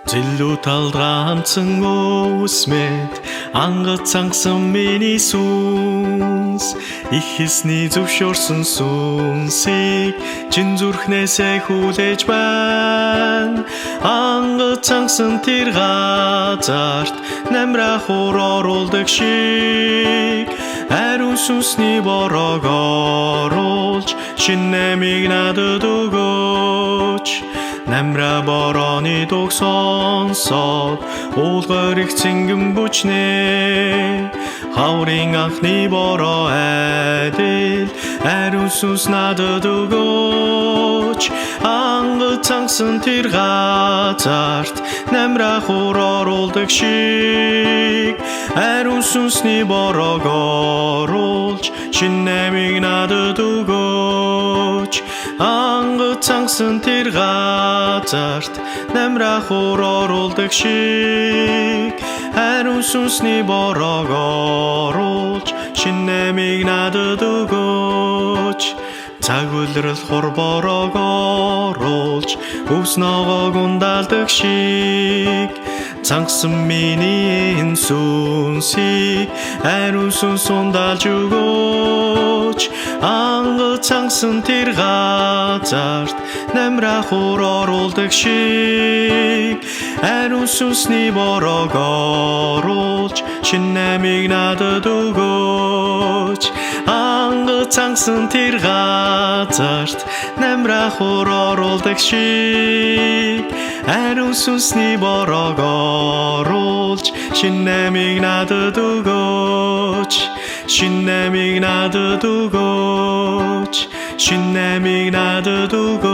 Зиллүү талгаанцсан үсмэд ангат цангасан миний сүнс их эсний зөвшөөрсөн сүнсийг чин зүрхнээсээ хүлээж байна. Ангат цангасан тэр газарт намрахуур оруулдаг шиг ариун сүнсний борог оруулж шинэ нэмийг надад өгөөч. Намра борооны дог сонсоод уулгаар их цингэн бүчнэ. Хаврын анхны бороо айдэл ариун сүнс надад өгөөч. Ангат цангасан тэр газарт намрахуур оруулдаг шиг ариун сүнсний борог оруулж шинэ нэмийг надад өгөөч. Ангат цангасан тэр газарт намрахуур оруулдаг шиг ариун сүнсний борог оруулж шинэ нэмийг надад өгөөч. Цаг үлрэл хур борог оруулж өвс ногоог ундаалдаг шиг цангасан миний энэ сүнсийг ариун сүнс ундаалж өгөөч. Ангат цангасан тэр газарт намрахуур оруулдаг шиг ариун сүнсний борог оруулж шинэ нэмийг надад өгөөч. Ангат цангасан тэр газарт намрахуур оруулдаг шиг ариун сүнсний борог оруулж шинэ нэмийг надад өгөөч. Шинэ нэмийг надад өгөөч. Шинэ нэмийг надад өгөөч.